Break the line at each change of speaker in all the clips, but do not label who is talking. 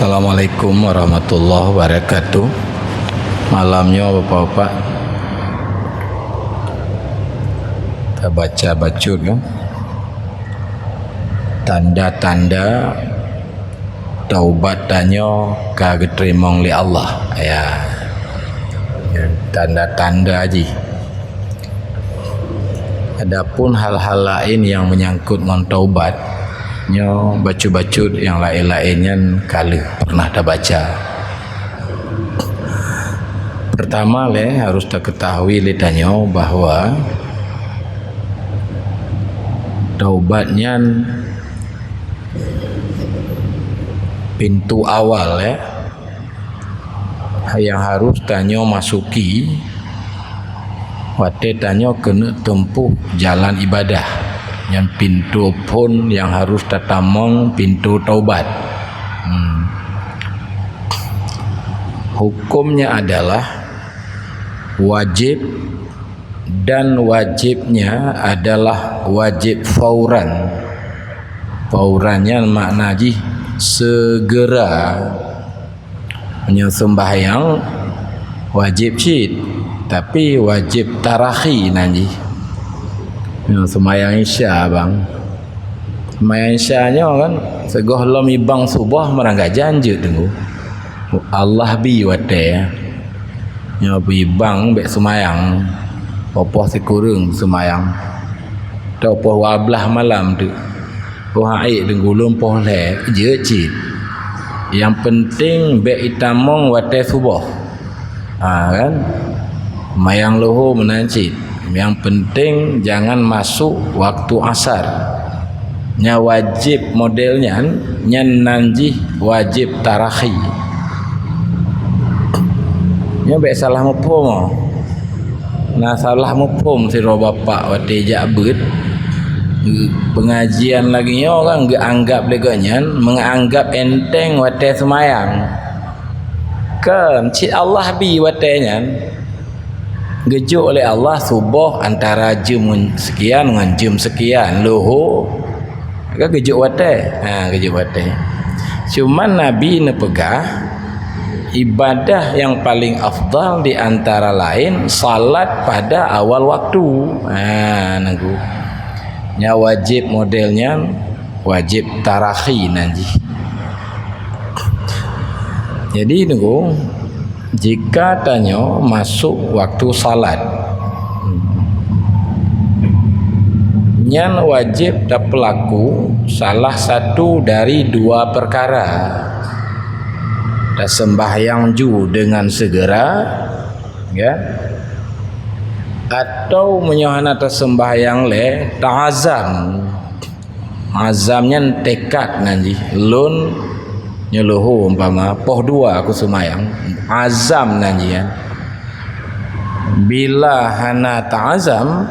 Assalamualaikum warahmatullahi wabarakatuh. Malamnya bapak-bapak kita baca bacot kan, tanda-tanda taubat danyo kagak terima oleh Allah ya, tanda-tanda aja. Adapun hal-hal lain yang menyangkut non taubat nyo baca-bacut yang lain-lainnya kali pernah dah baca. Pertama harus dah ketahui ledanyo bahwa taubatnya pintu awal yang harus danyo masuki wate danyo kena tempuh jalan ibadah. Yang pintu pun yang harus tatamong pintu taubat. Hukumnya adalah wajib, dan wajibnya adalah wajib fauran. Faurannya makna ji segera. Hanya sembahyang wajib syid, tapi wajib tarakhi nanti. Semayang isya bang, semayang isyanya kan segoh lom ibang subuh merangga janji tunggu Allah bi wate ya nyobi bang bek semayang opoh sekurung semayang opoh wablah malam tu poh aik tunggu lumpoh le je cit yang penting bek itamong wate subuh kan semayang luhu menancit. Yang penting jangan masuk waktu asar. Nya wajib modelnya nya nanji wajib tarakhi. Nya be salah mufhum. Nah salah mufhum si ro bapak wate jabut. Pengajian lagi nyo kan enggak anggap leganyan menganggap enteng wate semayang. Kan si Allah bi watenya gejuk oleh Allah subuh antara jam sekian dengan jam sekian luhu kan gejuk wate gejuk wate. Cuman Nabi nepegah ibadah yang paling afdal di antara lain salat pada awal waktu. Nanggu nya wajib modelnya wajib tarakhi nanti. Jadi nunggu jika tanyo masuk waktu salat nyan wajib dah pelaku salah satu dari dua perkara. Dah sembahyang ju dengan segera ya, atau menyohana sembahyang le ta'azam. Azamnya tekad nanti lun nyeluhu umpama poh dua aku semayang azam nanjian. Bila hana ta'azam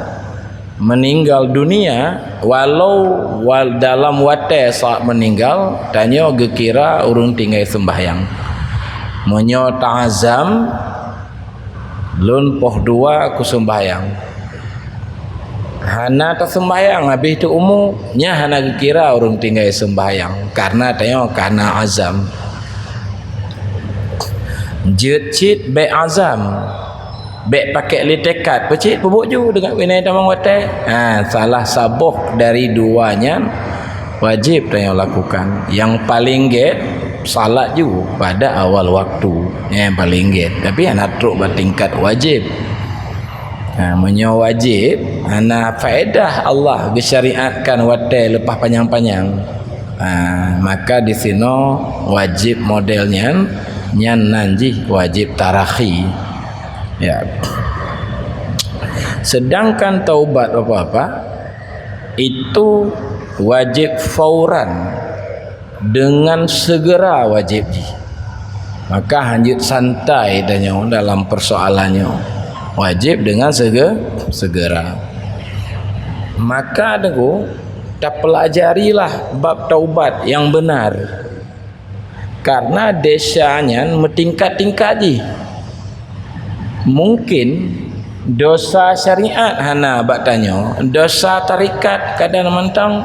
meninggal dunia walau dalam wate saat meninggal tanya gekira urung tinggal sembahyang. Menyo ta'azam lun poh dua aku sembahyang. Hana tak sembahyang habis itu umumnya hana kira orang tinggal sembahyang karena tengok karena azam jecit be azam be pakai litekat pecit pebuk ju dengan winai tamang wate. Salah sabuh dari duanya wajib tengok lakukan. Yang paling get salat ju pada awal waktu yang paling get, tapi anak truk bertingkat wajib. Menyo wajib ana faedah Allah disyariatkan wate lepas panjang-panjang. Maka di sino wajib modelnya nyan nanji wajib tarakhi ya. Sedangkan taubat apa-apa itu wajib fauran, dengan segera wajib. Maka hanjut santai dalam persoalannya. Wajib dengan segera. Maka dengu tak pelajarilah bab taubat yang benar. Karena desanya bertingkat-tingkat je. Mungkin dosa syariat hana bak tanya, dosa tarikat kadang mentang,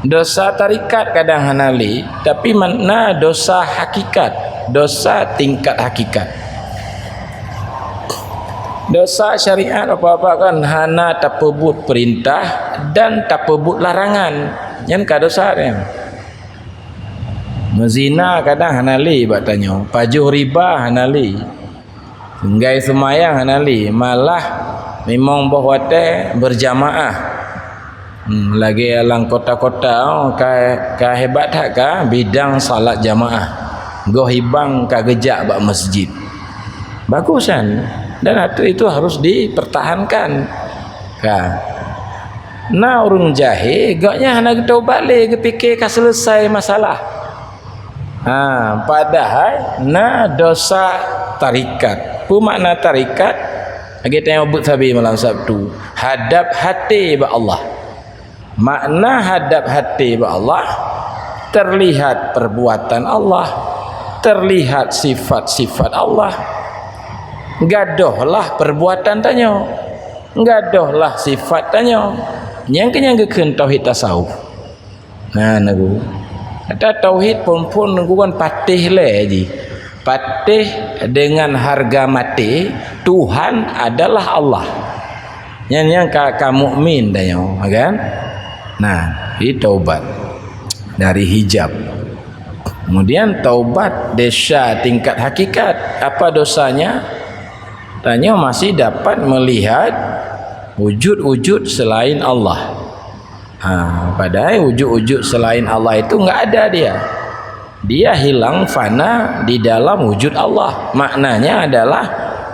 dosa tarikat kadang hana li, tapi mana dosa hakikat, dosa tingkat hakikat. Dosa syariat apa-apa kan hana tapebut perintah dan tapebut larangan. Yang ka dosa dia. Mezina kadang hana li bak tanya, pajuh riba hana li. Enggai semayang hana li, malah memang boh wate berjamaah. Lagi alang kota-kota ka hebat tak ka bidang salat jamaah. Goh hibang ka gejak bak masjid. Bagus kan? Dan itu harus dipertahankan. Ka. Nah urung jahe, gaknya hana taubat le kepikir ka selesai masalah. Padahal dosa tarikat. Apa makna tarikat? Lagi tengok but sabi malam Sabtu. Hadap hati ba Allah. Makna hadap hati ba Allah, terlihat perbuatan Allah, terlihat sifat-sifat Allah. Gadohlah perbuatan tanya, gadohlah sifat tanya. Yang kenyangkeun tauhid tasawuf. Nagu. Kata tauhid pun kan patih le ji. Patih dengan harga mati, Tuhan adalah Allah. Yang ka mukmin tanya, kan? Nah, ini taubat dari hijab. Kemudian taubat desa tingkat hakikat. Apa dosanya? Tanya masih dapat melihat wujud-wujud selain Allah. Padahal wujud-wujud selain Allah itu enggak ada dia. Dia hilang fana di dalam wujud Allah. Maknanya adalah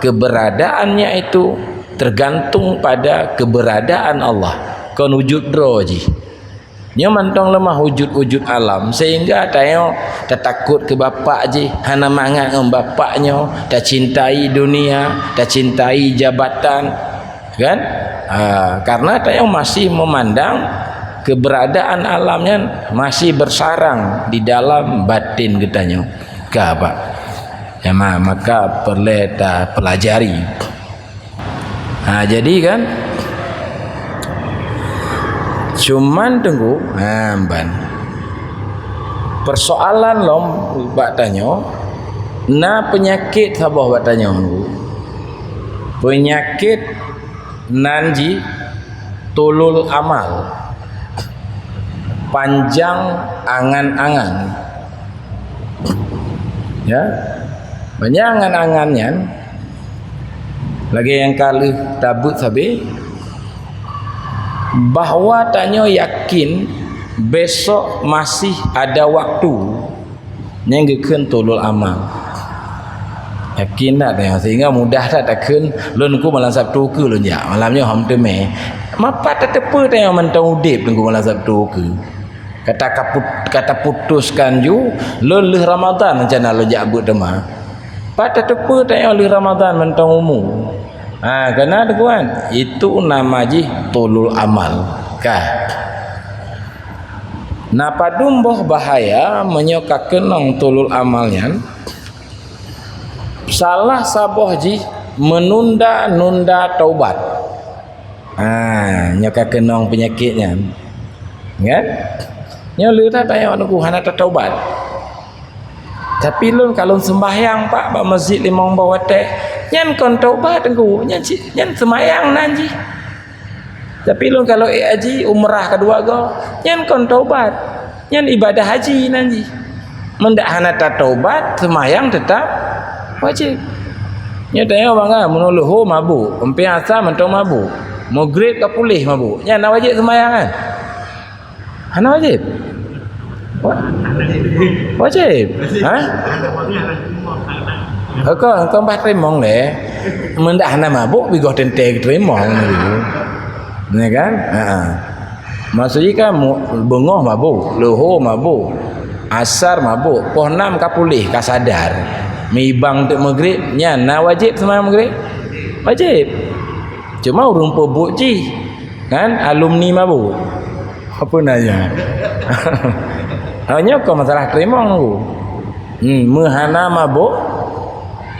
keberadaannya itu tergantung pada keberadaan Allah. Kon wujud roji. Nya mantong lemah wujud-wujud alam sehingga tayo takut ke bapak je, hana mangat dengan bapaknya, tak cintai dunia, tak cintai jabatan, kan? Karena tayo masih memandang keberadaan alamnya masih bersarang di dalam batin kitanya. Pak. Ya maka perlu kita pelajari. Jadi kan cuman tunggu ban. Persoalan lom bak tanya, penyakit sabah bak tanya. Penyakit nanji tulul amal. Panjang angan-angan, ya banyak angan-angannya. Lagi yang kali tabut sabi bahwa tanya yakin besok masih ada waktu yang gekeun tulul amal. Yakin tak tanya sehingga mudah tak takun lunku malam Sabtu ke lun ya malamnya ham teme. Mapa tak tepe tanya mentang udip tunggu malam Sabtu ke. Kata putuskan ju leleh Ramadan rencana lo jabut demah. Pada tepe tanya leleh Ramadan mentang umum. Kena tuan itu nama ji tulul amal. Padumboh bahaya menyokakeun nang tulul amalnya. Salah saboh ji menunda-nunda taubat. Nyokakeun nang penyakitnya. Kan? Nya lu tak tanya aku hana taubat. Tapi lu kalau sembahyang pak masjid limang bawah teh, nyan kon taubat aku, nyan sembahyang nanji. Tapi lu kalau haji umrah kedua go, nyan kon taubat, nyan ibadah haji nanji. Mendak hana taubat, sembahyang tetap wajib. Nya tanya bangga menuluh mabuk, empiasa mentong mabuk, maghrib ka pulih mabuk, nyan wajib sembahyang kan? Hana wajib? Wajib? Kau bah terima le, mendak hana mabuk, bigoh tenteng terima gitu, ni kan? Maksudnya kan bengoh mabuk, luho mabuk, asar mabuk, poh 6 kapulih kasadar, mibang untuk maghrib, nyana wajib sembahyang maghrib, wajib. Cuma urung pobuk ji, kan? Alumni mabuk. Apa nanya? Hanya kau masalah terima aku. Hana mabuk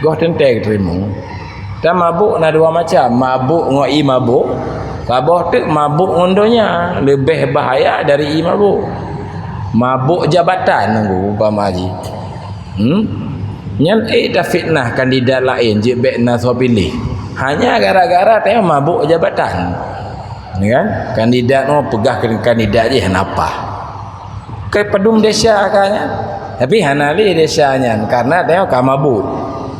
goh tenteng terima. Dan mabuk na dua macam, mabuk ngoi mabuk, kabah tu mabuk ngondonya lebih bahaya dari mabuk. Mabuk jabatan nunggu umpama haji. Nyan dah fitnah kandidat lain je bekna so pilih. Hanya gara-gara tengok mabuk jabatan. Ya kan? Kandidat no pegah kandidat je kenapa? Ke pedum desa akanya. Tapi hanali desanya karena tengok ka mabuk.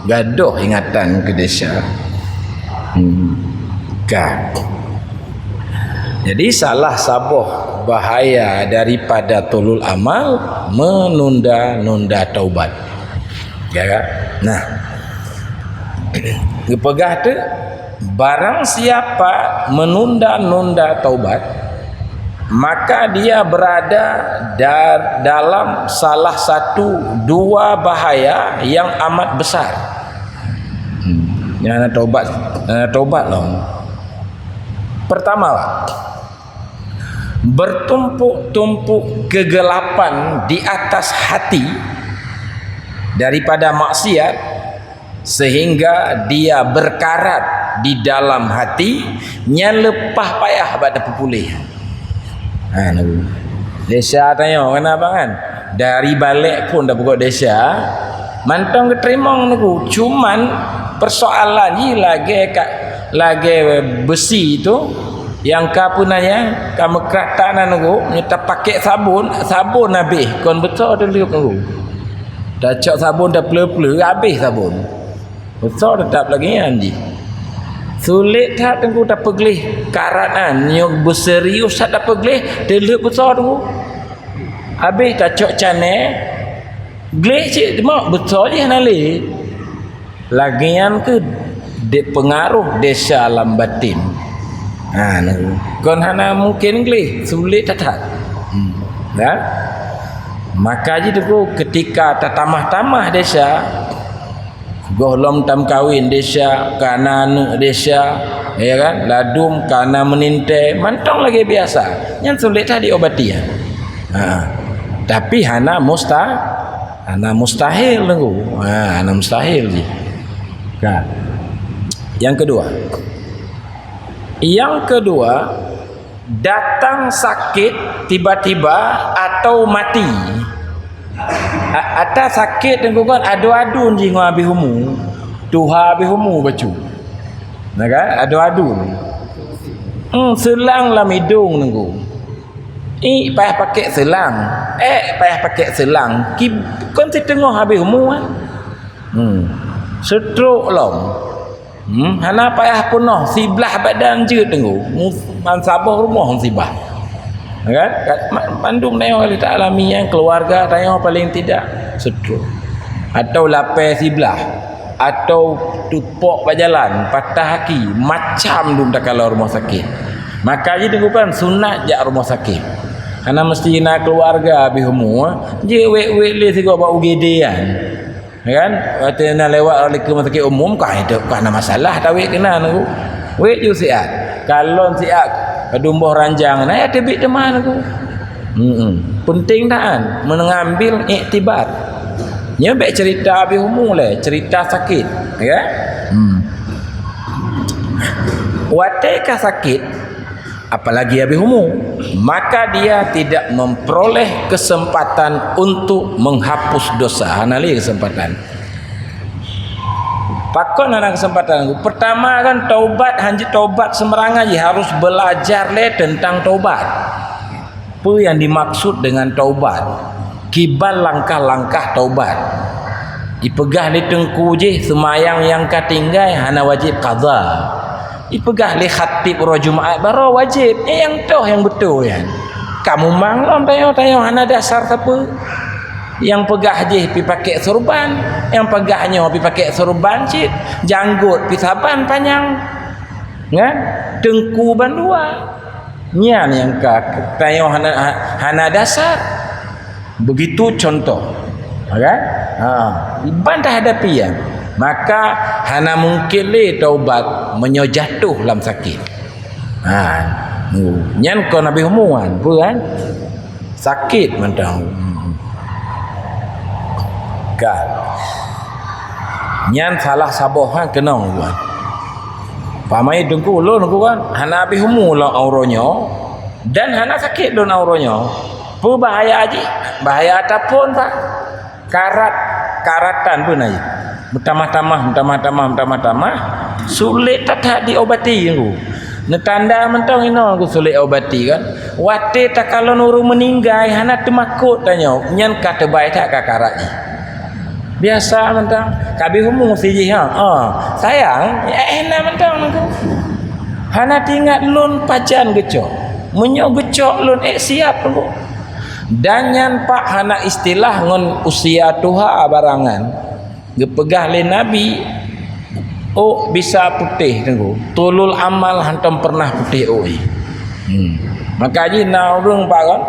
Gaduh ingatan ke desa. Jadi salah sabuh bahaya daripada tolul amal menunda-nunda taubat. Ya kan? Nah, ngepegah tu barang siapa menunda-nunda taubat, maka dia berada dalam salah satu dua bahaya yang amat besar. Yang taubat loh. Pertama, bertumpuk-tumpuk kegelapan di atas hati daripada maksiat sehingga dia berkarat di dalam hati yang lepah payah pada pepulih. Desa tanya kenapa kan? Dari balik pun dah pokok desa mantong keterimong niku. Cuman persoalan ni lagi besi itu yang kapunanya kamu keratanan niku nyata pakai sabun habis kon betul dia liup niku. Dah cok sabun dah pleu-pleu habis sabun. Betul tetap lagi anji. Sulit tak tengku tak peglih karanan nyok berserius tak peglih dia liup betul tu. Habis dah cok cane glih cik mak betul je nali. Lagian ke pengaruh desa alam batin. Kon hana mungkin glih sulit tak. Ya. Maka je tu ketika tatamah-tamah desa gohlom tam kawin desa kana anak desa ya kan ladum kana menintai mantong lagi biasa yang sulit tak diobati ya. Tapi hana mustahil nunggu. Hana mustahil je. Kan. Yang kedua datang sakit tiba-tiba atau mati. Ada sakit dan kan adu-adu ji ngau habis humu. Tuha habis humu bacu. Nah kan adu-adu. Selang lam hidung nunggu. Payah pakai selang. Payah pakai selang. Kon si tengah habis humu kan. Stroke long. Hana payah penuh siblah badan je tengok man sabah rumah sibah kan pandum neo kali tak alami yang keluarga tanya paling tidak stroke atau lapar siblah atau tupok berjalan patah kaki macam dum tak kalau rumah sakit maka je tengok kan sunat jak rumah sakit karena mesti nak keluarga habis umur je wek-wek le sigo ba UGD kan kan kata nak lewat oleh ke rumah sakit umum kah itu kena masalah tak wek kena aku wek ju siat kalau siat kedumbuh ranjang nah ada bit teman aku penting tak mengambil iktibar nya baik cerita habis umum le cerita sakit ya wateikah sakit apalagi habis umum maka dia tidak memperoleh kesempatan untuk menghapus dosa. Anali kesempatan pakon ada kesempatan. Pertama kan taubat hanji taubat semerangan je harus belajar le tentang taubat. Apa yang dimaksud dengan taubat? Kibal langkah-langkah taubat. Dipegah di tengku je semayang yang katinggai hana wajib qada. Dipegah li khatib roh Jumaat baru wajib yang toh yang betul kan kamu manglom tayang hana dasar siapa yang pegah je pi pakai sorban yang pegahnya pi pakai sorban cik janggut pi saban panjang kan tengku bandua nyan yang tayang hana dasar begitu contoh kan ibantah hadapi ya maka hana mungkin le taubat menyojatuh dalam sakit. Nyan kau nabi humuan pun kan sakit mentang. kan nyan salah sabohan kenong tuan pamai dengku ulun kan hana habis umur lah auronya dan hana sakit don auronya pu bahaya aji bahaya ataupun pak karatan pun aja tamah sulit tak diobati tu netanda mentang ino aku sulit obati kan wate tak kalau nuru meninggai hana temakut tanya nyan kata baik tak kakarat biasa mentang kabi humu siji sayang enak mentang aku hana tinggal lun pajan gecok menyo gecok lun siap aku dan nyan pak hana istilah ngon usia tuha barangan gepegah le nabi bisa putih tengku tulul amal hantam pernah putih maka ji na urang pak kan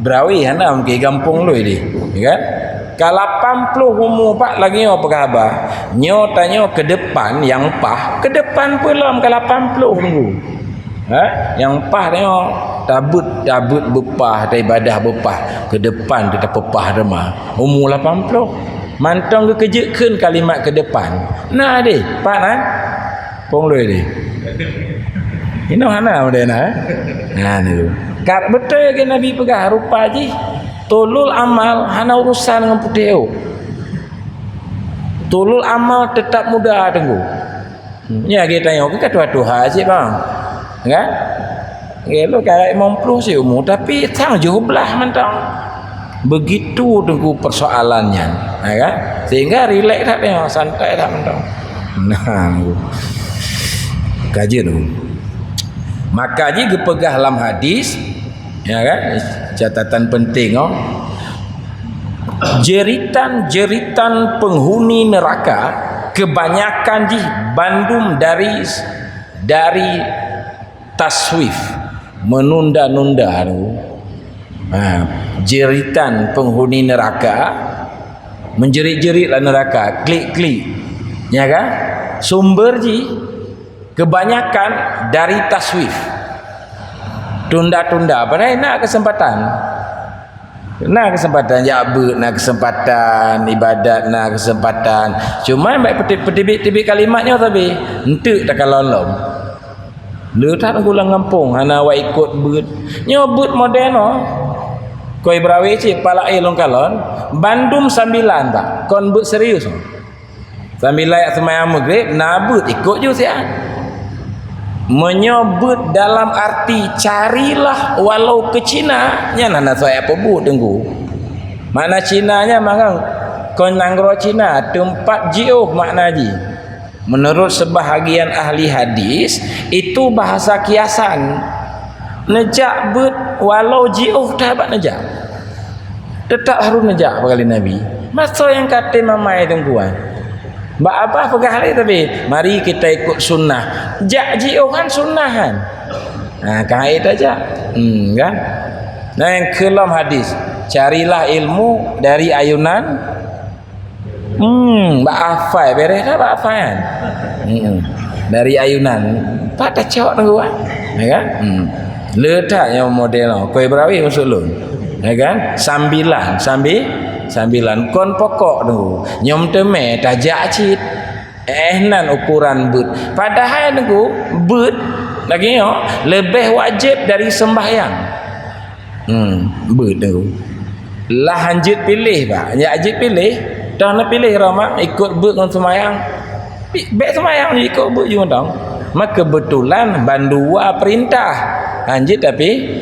Ibrawi hana ke kampung lu ini kan ka 80 umur pak lagi apa khabar nyo tanya ke depan yang pah ke depan pula ke 80 tengku yang pah tengok tabut bepah ibadah bepah ke depan kita pepah remah umur 80 mantang ke kejekkan kalimat ke depan nah deh pak kan pong lui deh ini hana mudah nah ni betul ke Nabi pegah rupa ji tulul amal hana urusan dengan putih tulul amal tetap muda tunggu ya kita tanya ke tua-tua aja bang kan lo kayak mampu sih umur tapi sang jumlah mentang begitu tunggu persoalannya kan sehingga relax tak tengok santai tak mentang nah kaji tu maka jika pegah dalam hadis ya kan catatan penting jeritan penghuni neraka kebanyakan di bandum dari taswif menunda-nunda jeritan penghuni neraka menjerit-jeritlah neraka klik-klik ya kan sumber ji kebanyakan dari taswif tunda-tunda padahal nak kesempatan nak kesempatan ibadat nak kesempatan cuma baik petibik kalimatnya tapi entuk tak kalolom lu tak ngulang ngampung hana wa ikut but nyobut modern kau Ibrawi cik pala long kalon bandum 9 tak kon but serius sambil semayang maghrib nabut ikut je siap menyebut dalam arti carilah walau ke Cina nya nana saya apa bu tunggu mana Cina nya mangang kon nanggro Cina tempat jauh makna ji menurut sebahagian ahli hadis itu bahasa kiasan nejak but walau jauh dapat nejak tetap harus nejak kali Nabi masa yang kata mamai tungguan Mbak apa pegah tapi mari kita ikut sunnah jakji kan sunnahan kait aja kan nah yang kelam hadis carilah ilmu dari ayunan Mbak Afai beres dah Mbak Afai kan dari ayunan pada cok tengguan ya kan letaknya model kau berawi masuk lun ya kan sambilan kon pokok tu nyom teme tajak cit nan ukuran but padahal tu but lagi lebih wajib dari sembahyang but tu lah anjit pilih pak ya anjit pilih dah nak pilih ramah ikut but dengan sembahyang baik sembahyang ikut but juga dong maka kebetulan bandua perintah anjit tapi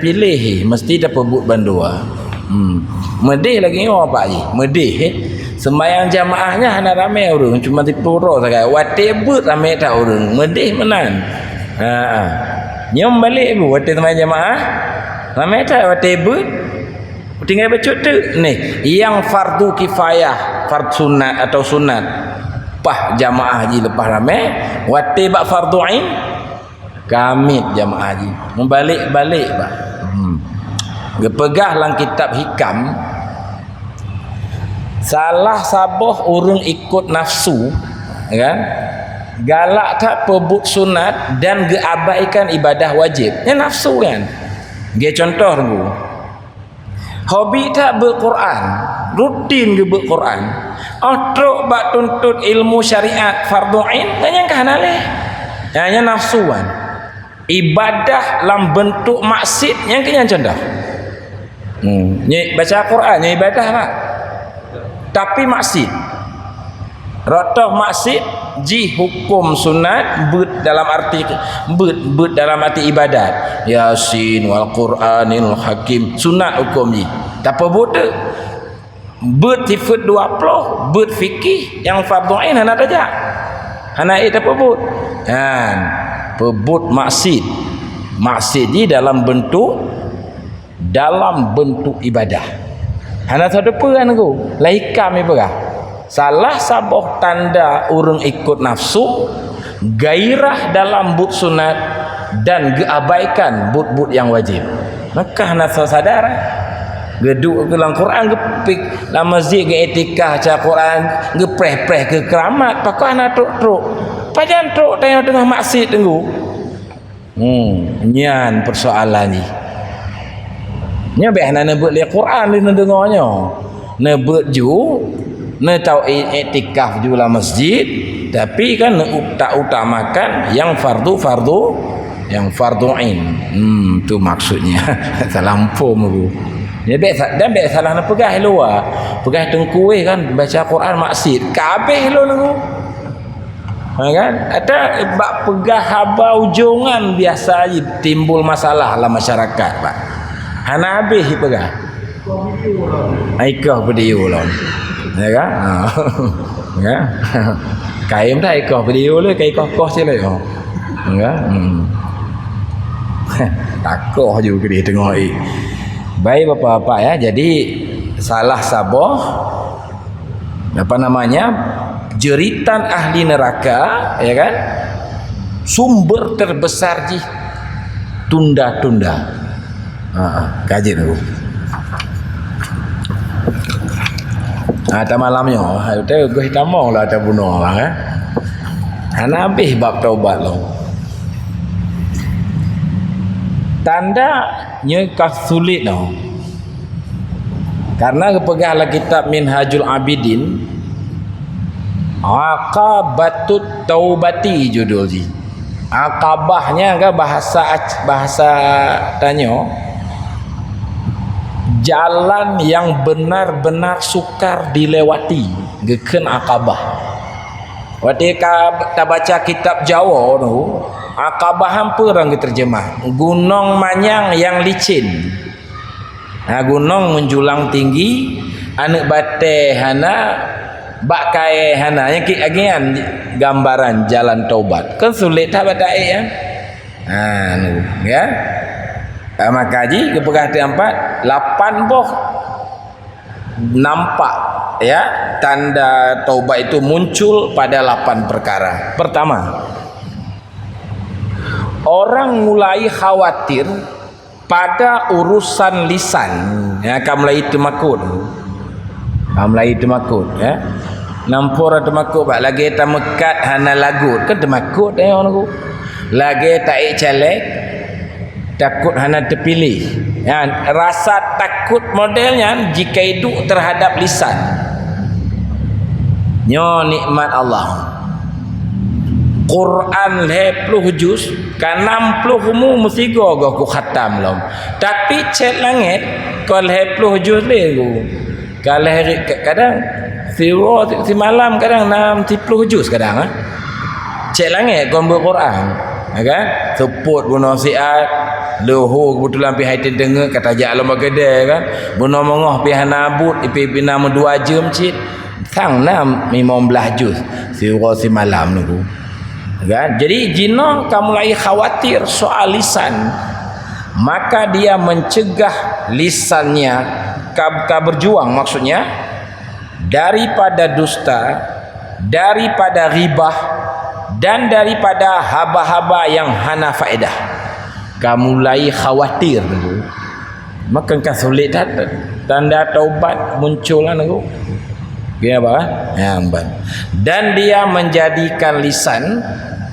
pilih mesti dapat but bandua medih lagi apa je medih sembahyang jamaahnya hanya ramai orang cuma di pura saja watebut ramai tak orang medih menan nyom balik bu wate sembahyang jamaah ramai tak watebut tinggal bacut tu ni yang fardu kifayah fard sunat atau sunat pah jamaah ji lepas ramai wate bak fardu ain kamit jamaah ji membalik-balik pak gepegah lang kitab hikam salah saboh urung ikut nafsu kan galak tak pebut sunat dan geabaikan ibadah wajib ya nafsu kan dia contoh tunggu hobi tak berquran rutin gebek Quran. Truk bak tuntut ilmu syariat fardu ain tanya kahanale. Hanya nafsuan. Ibadah dalam bentuk maksud yang kena contoh. Baca Quran nya ibadah tak? Tapi maksud. Rotoh maksud ji hukum sunat bet dalam arti dalam arti ibadat. Yasin wal Quranil Hakim sunat hukum ji. Tak apa bodoh. Bet sifat 20 bet fikih yang fardu ain hana saja. Hana itu apa but? Kan pebut maksud. Maksud ji dalam bentuk ibadah. Hana tak ada peran aku. Lahikam ibadah. Salah sabuh tanda urang ikut nafsu, gairah dalam but sunat dan geabaikan but-but yang wajib. Maka nafsu sadar geduk ke dalam Quran gepik dalam masjid ke etikah baca Quran gepreh-preh ke keramat pakah nak truk-truk. Pajan truk tengok tengah maksud tunggu. Nyan persoalan ni. Nya beh nak nebut li Quran ni dengarnya. Nebut ju ne tau iktikaf di dalam masjid tapi kan tak utamakan yang fardu ain. Tu maksudnya. Salampum aku. Dia dan salah nak pegah luar. Pegah tengkuih kan baca Quran maksud. Kabeh lu aku. Kan? Ada bak pegah haba ujongan biasa aja timbul masalah dalam masyarakat, Pak. Hana habis pegah. Aikah video lah. Ya kan? Ya. Kaim dah ikah video le, kai kokoh je le. Ya. Takoh juga dia tengok ai. Baik bapak-bapak ya. Jadi salah sabah apa namanya? Jeritan ahli neraka, ya kan? Sumber terbesar ji tunda-tunda. Kaji dulu. Tak malamnya itu gue hitamong lah ada bunuh orang kan. Hana habis bab taubat lo. Tandanya sulit no. Karena kepegahlah kitab Minhajul Abidin Aqabatut Taubati judul ji. Aqabahnya ke bahasa tanya jalan yang benar-benar sukar dilewati geken Aqabah. Waktu kita baca kitab Jawa tu Aqabah hampir orang terjemah gunung manyang yang licin. Gunung menjulang tinggi anak bate hana bak kai hana yang agian gambaran jalan taubat kan sulit tak baca ya. Ya. Maka haji kepegah tempat 8 boh nampak ya tanda taubat itu muncul pada 8 perkara. Pertama, orang mulai khawatir pada urusan lisan. Ya, kamu mulai temakut. Kamu mulai temakut ya. Nampur temakut bak lagi tamekat hana lagut kan temakut ya orang. Lagi tak celek takut hana terpilih ya, rasa takut modelnya jika hidup terhadap lisan nyo nikmat Allah Quran 10 juz kan 60 mu mesti go ku khatam lom tapi cek langit kau 10 juz le ku kalau kadang si malam kadang 60 juz kadang cek langit kau Quran kan support guna siat lohor kebetulan pi haitin dengar kata jak lomba kedai kan bunuh mengoh pi hanabut pi nama 2 jam cit sang nam 15 juz si malam tu kan. Jadi jina kamu mulai khawatir soal lisan maka dia mencegah lisannya ka berjuang maksudnya daripada dusta, daripada ribah dan daripada haba-haba yang hana faedah. Kamu mulai khawatir tu. Maka kan sulit tanda taubat munculan tu. Dia apa? Ya, dan dia menjadikan lisan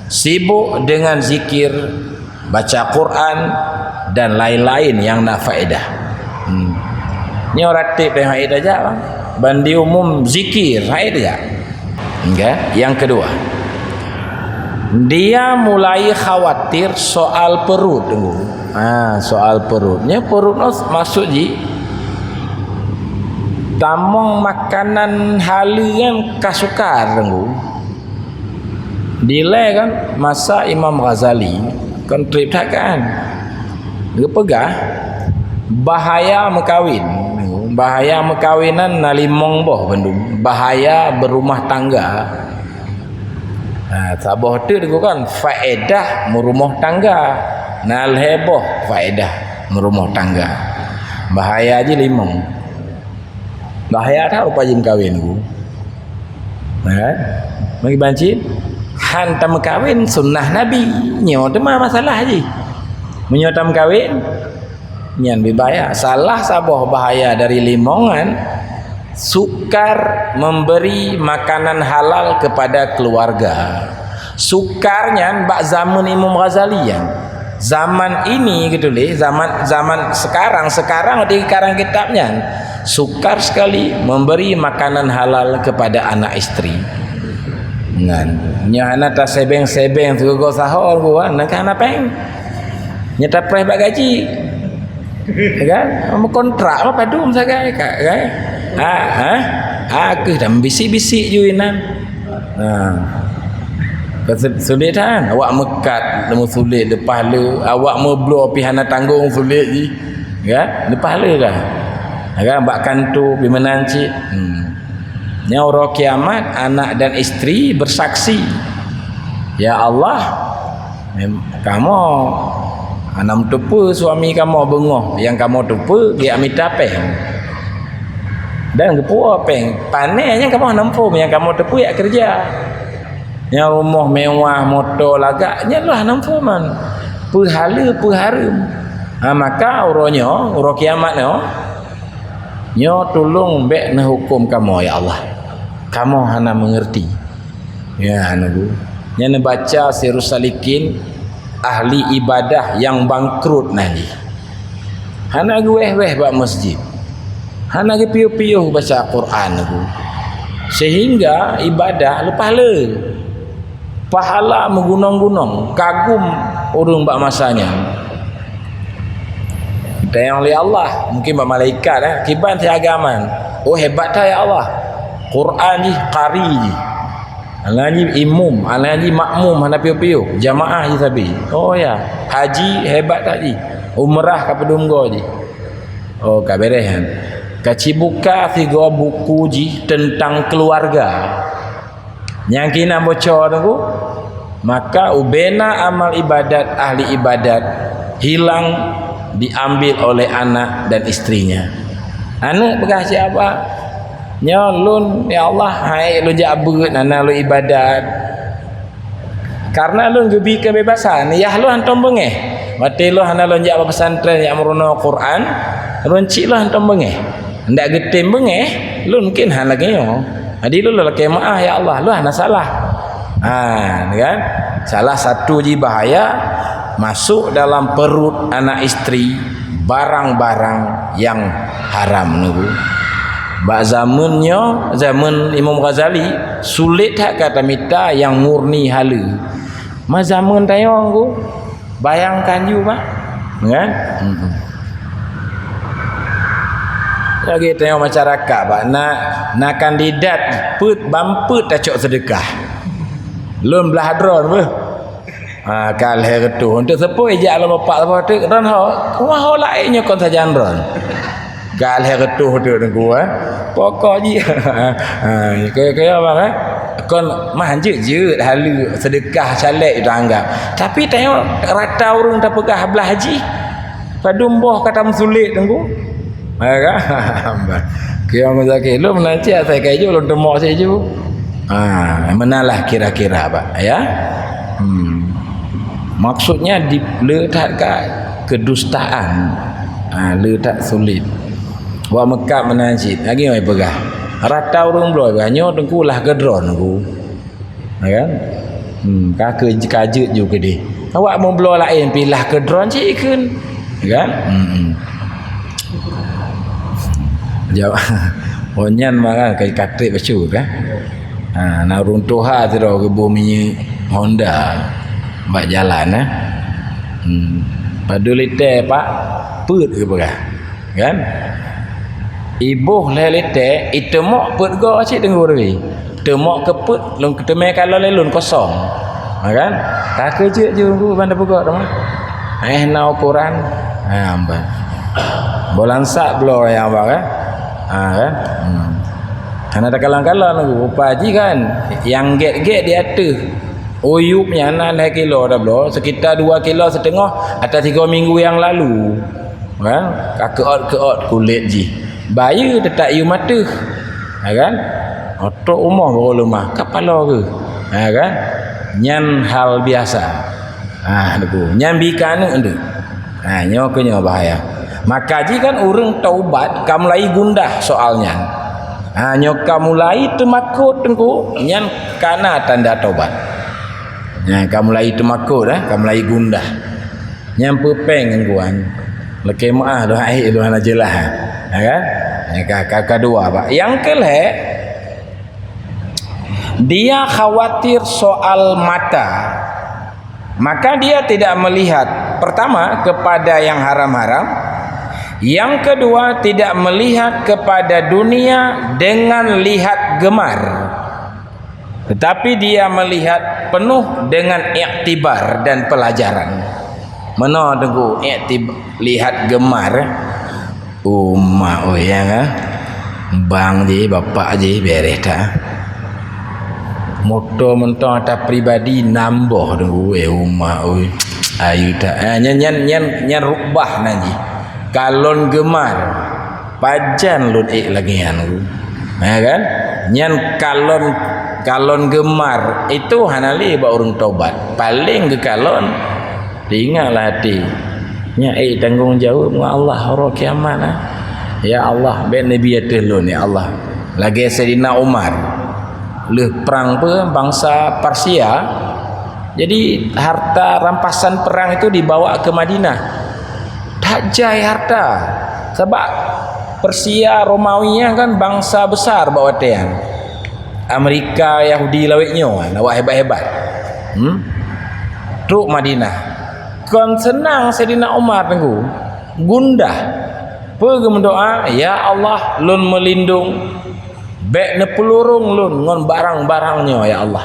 sibuk dengan zikir, baca Quran dan lain-lain yang nak faedah. Ni orang tip yang faedah aja lah. Bandi umum zikir, hai dia. Okay? Yang kedua, dia mulai khawatir soal perut dulu. Soal perutnya, perut masuk ji tamong makanan halian kasukar dulu. Dilai kan masa Imam Ghazali kan trip tak kan. Dia pegah bahaya mekawin. Bahaya mekawinan nalimong boh Bandung. Bahaya berumah tangga. Sabah tu dia kan faedah merumah tangga. Nal heboh faedah merumah tangga. Bahaya je limong. Bahaya tahu apa jin kahwin ku. Bagi banci hantam kahwin sunnah Nabi. Nyo tu mah masalah je. Menyotam kahwin nyan bahaya. Salah sabah bahaya dari limongan sukar memberi makanan halal kepada keluarga. Sukarnya bak zaman Imam Ghazali yang zaman ini gitu leh, zaman sekarang di karang kitabnya sukar sekali memberi makanan halal kepada anak istri. Nya anak tak sebeng tu go sahur gua nak anak peng nyata preh bak gaji kan mau kontrak apa padum sagai kan aku dah bisik-bisik juinan sulit kan awak mekat lemu sulit lepas le awak memblo pihana tanggung sulit ji kan lepas le kan bakkan tu bimenanci nya orang kiamat anak dan istri bersaksi ya Allah kamu anam tupu suami kamu bengoh yang kamu tupu dia amita peng dan kepu peng panenya kamu nampum yang kamu tupu ya kerja yang rumah mewah motor lagaknya lah nampuman perhala maka orang kiamat nyo tolong bek na hukum kamu ya Allah kamu hana mengerti ya nagu nya baca Sirus Salikin ahli ibadah yang bangkrut nanti hana weh bak masjid hana piuh-piuh baca Quran aku sehingga ibadah lepas le pahala menggunung-gunung kagum urung bak masanya tayang li Allah mungkin bak malaikat kiban ti agaman hebat dah ya Allah Quran ni qari ni Alani imum, alani makmum hana piu-piu, jamaah je sabi. Ya, haji hebat tadi. Umrah ka pedunggo je. Ka berehan. Kaci buka 3 buku ji tentang keluarga. Yang kina bocor tu, maka ubena amal ibadat ahli ibadat hilang diambil oleh anak dan istrinya. Anak pegah siapa? Nyalun ya Allah hai lu jabut nana lu ibadat karena lu gebi kebebasan ya lu hantam bengeh mati lu hana lu jak pesantren yang merono Quran runcik lu hantam bengeh ndak getem bengeh lu mungkin han lagi yo adi lu laki maah ya Allah lu hana salah kan salah satu ji bahaya masuk dalam perut anak istri barang-barang yang haram nunggu. Zaman Imam Ghazali sulit tak kata mita yang murni hala. Zaman tayong ku bayangkan you pak kan? Lagi tengok masyarakat pak nak kandidat bamput tak cok sedekah. Lun belah hadron apa? Kal hari tu untuk sepoi ejak lah bapak apa tu ron ho lainnya kon saja ron. Gal hari tu tengku pokok je kaya bang kon manjut je halu sedekah calek itu anggap tapi tengok rata orang tak pegah belah haji padumboh kata sulit tengku kan kaya mazaki lu menanti saya kaya je lu demok saya je menalah kira-kira pak ya maksudnya diletakkan kedustaan letak sulit wa Mekah menanjit lagi mai pegah rata urung bloy banyo tengku lah gedron aku kan kakek kajut juga deh awak mau bloy lain pilah gedron cikun kan jawab Onyan makan kai katrik bacu kan. Nak runtuha tu dah ke bumi Honda buat jalan padu lite pak put ke berah kan ibuh le lite itemok put go cik tenggu dewi temok ke put lung keteme kalau lelun kosong kan tak kerja je ku bandar pegak dah na ukuran amban bolan sak blo yang apa kan kan karena ada kalang-kalang tu upaji kan yang get-get di atas uyupnya 6 kilo dah bro sekitar 2,5 kilo atas 3 minggu yang lalu kan keot kulit ji bayi tetap iu mata kan otok umah baru lemah kepala ke kan nyan hal biasa nyan bikan tu nyo ke nyo bahaya maka ji kan urang taubat kam mulai gundah soalnya nyoka mulai temakut tengku nyan kana tanda taubat kamu mulai temakut kamu mulai gundah nyan pepeng kuan leke maah doh air doh najelah kan kakak dua pak yang kelek dia khawatir soal mata maka dia tidak melihat pertama kepada yang haram-haram. Yang kedua tidak melihat kepada dunia dengan lihat gemar. Tetapi dia melihat penuh dengan iktibar dan pelajaran. Mana tengok lihat gemar yang bang je bapak je beres dah. Motor mentah atas pribadi nambah tengok ayu tak nyan rubah nanti. Kalon gemar pajan lun lagi anu kan nyan kalon gemar itu hanali ba urang taubat paling ke kalon tinggallah hati nya tanggung jawab dengan Allah hari kiamat ya Allah ben nabi atelun ya Allah lagi Sayyidina Umar leh perang pe bangsa Persia jadi harta rampasan perang itu dibawa ke Madinah tak jai harta sebab Persia Romawi kan bangsa besar bawa tiang Amerika Yahudi lawiknya awak hebat-hebat truk Madinah kon senang Sayyidina Umar tenggu gundah pergi mendoa ya Allah lun melindung bek ne pelurung lun ngon barang-barangnya ya Allah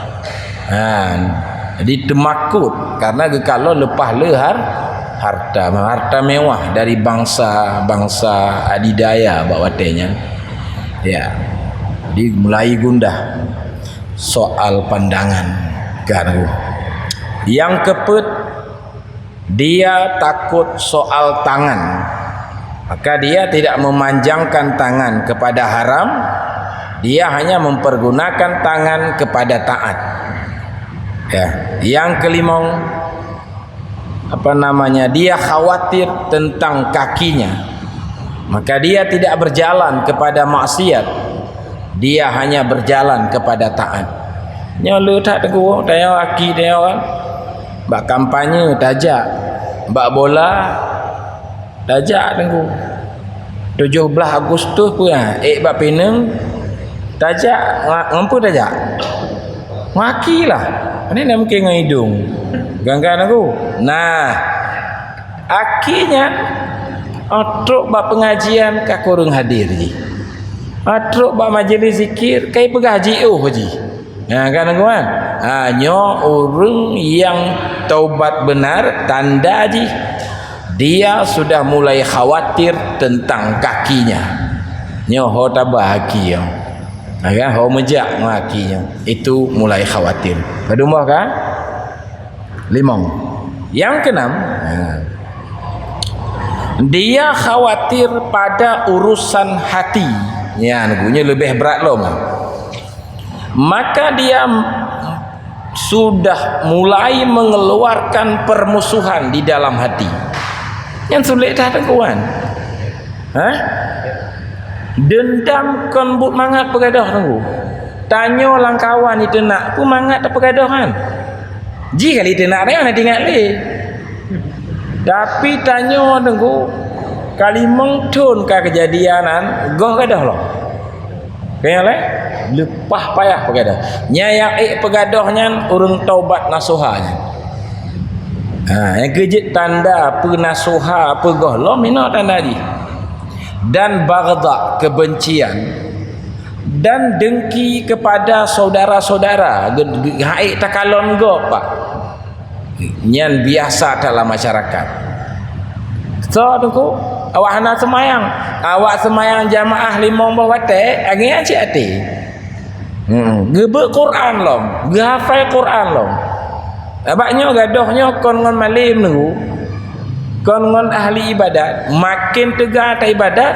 jadi temakut karena kalau lepas lehar harta mewah dari bangsa adidaya bawa tenya ya jadi mulai gundah soal pandangan kan yang kepet dia takut soal tangan maka dia tidak memanjangkan tangan kepada haram dia hanya mempergunakan tangan kepada taat ya yang kelima dia khawatir tentang kakinya maka dia tidak berjalan kepada maksiat dia hanya berjalan kepada taat nyolu tak teguh tanya kaki dia orang bak kampanye tajak bak bola tajak teguh 17 Agustus pun bak Penang tajak ngampu tajak wakilah ini nak mungkin dengan hidung ganggan aku akhirnya atruk bak pengajian kak kurang hadir ji atruk bak majlis zikir kai pegaji ji kan aku kan hanya orang yang taubat benar tanda ji dia sudah mulai khawatir tentang kakinya nyoho tabah kaki kan ho mejak kakinya itu mulai khawatir kedua kan 5 yang keenam dia khawatir pada urusan hati ya punya lebih berat loh maka dia sudah mulai mengeluarkan permusuhan di dalam hati yang sulit dah tengkuan dendam kon but mangat pegadah tengku tanya lang kawan itu nak ku mangat tak pegadah kan jika kali dia nak dia nak tinggal ni tapi tanya tengku kali mengtun ke kejadianan goh ke dah lah Kaya le lepah payah pegadah. Nya yang pegadahnya urang taubat nasuhanya. Yang kejit tanda penasuha pegahlam ina tanda ni. Dan baghdha kebencian dan dengki kepada saudara-saudara haik takalon go pak nyan biasa dalam masyarakat. So tunggu awak hana semayang, awak semayang jamaah 5 waktu angin aci ati gebe Quran lom gehafal Quran lom abaknya gadohnya kon ngon malim nunggu kon ngon ahli ibadat makin tegak ta ibadat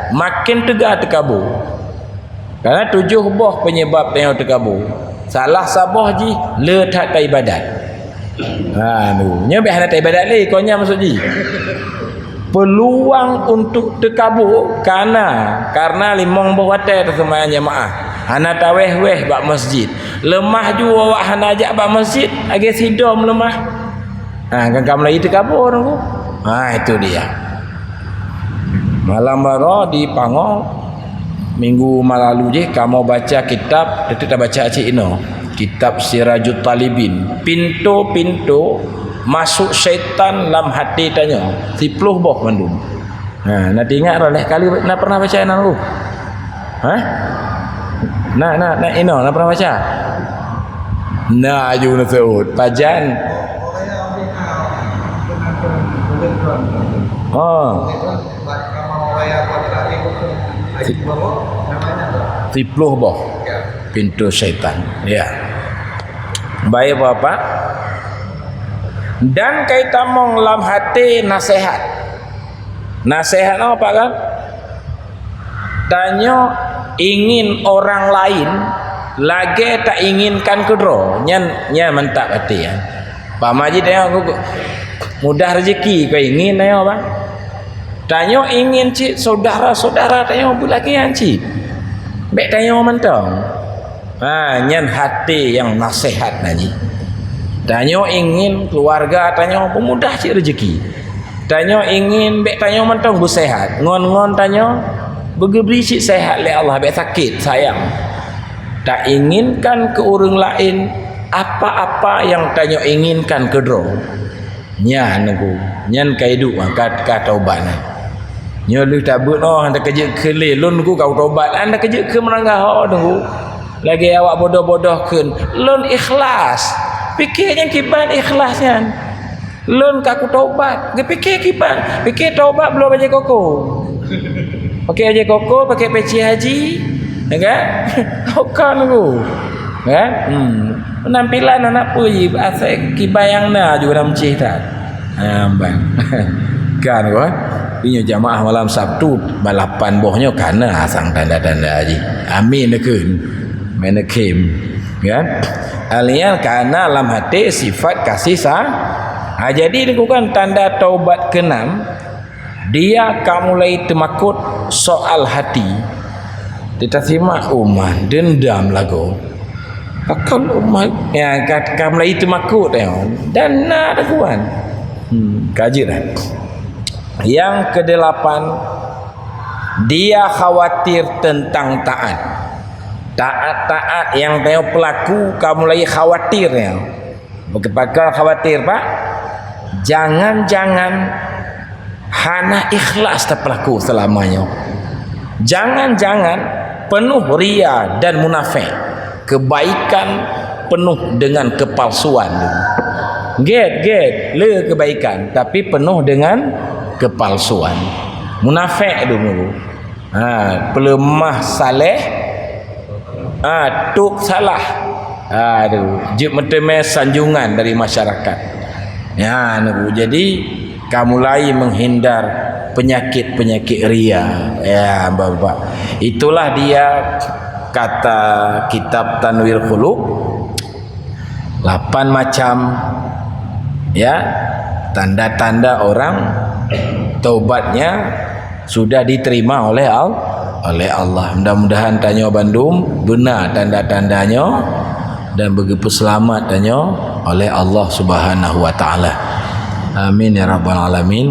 makin tegak tekabur. Karena 7 boh penyebab yang terkabur. Salah sabah ji le tak ibadat. Nu nya behana tak ibadat le kau nya maksud ji. Peluang untuk terkabur karena 5 boh watai tersemayang jemaah. Hana taweh-weh bak masjid. Lemah ju awak hana ajak bak masjid, age sidom lemah. Kan Melayu terkabur tu. Itu dia. Malam bara di Pangong minggu lalu je kamu baca kitab kita baca cik ino kitab Sirajut Talibin pintu-pintu masuk syaitan dalam hati tanya 10 boh mandum. Nak ingat oleh kali nak pernah baca ino lu nak ino nak pernah baca aju nak sebut pajan Tipluh boh pintu syaitan ya. Baik Bapak. Dan kita mong lam hati nasihat apa kan tanya ingin orang lain lagi tak inginkan kedro nya mentak hati ya. Pak Majid tanya mudah rezeki kau ingin tanya apa tanya ingin cik saudara-saudara tanya lagi yang cik baik tanya mentang nyan hati yang nasihat naji tanya ingin keluarga tanya pemudah cik rezeki tanya ingin baik tanya mentang bersehat ngon tanya begeberi cik sehat le Allah baik sakit sayang tak inginkan ke orang lain apa-apa yang tanya inginkan ke dro nyan kaidu kat taubat nya lu tabut anda kerja ke lun ku kau taubat anda kerja ke menanggah tunggu lagi awak bodoh-bodohkeun lun ikhlas fikirnya kiban ikhlasnya lun kaku taubat ge fikir kiban fikir taubat belum aja koko pakai aja koko pakai peci haji ya kan kan ku kan penampilan anak puji asal kibayangna juga dalam cerita bang kan kan ini jamaah malam Sabtu balapan bohnya karena asang tanda-tanda haji amin nekun menekim kan alian karena dalam hati sifat kasih jadi lakukan tanda taubat ke-6 dia mulai temakut soal hati kita simak dendam lagu akal ya mulai temakut dan ada kuan kajian. Yang ke-8 dia khawatir tentang taat yang tengok pelaku kamu lagi khawatir ya. Bakal khawatir Pak jangan hana ikhlas tak pelaku selamanya jangan penuh ria dan munafik kebaikan penuh dengan kepalsuan get le kebaikan tapi penuh dengan kepalsuan munafik dulu pelemah saleh tuk salah juk meteme sanjungan dari masyarakat ya jadi kamu mulai menghindar penyakit ria ya Bapak itulah dia kata kitab Tanwir Qulub 8 macam ya tanda-tanda orang taubatnya sudah diterima oleh Allah. Mudah-mudahan tanya Bandung benar tanda-tandanya dan begitu selamat tanya oleh Allah Subhanahu wa taala. Amin ya rabbal alamin.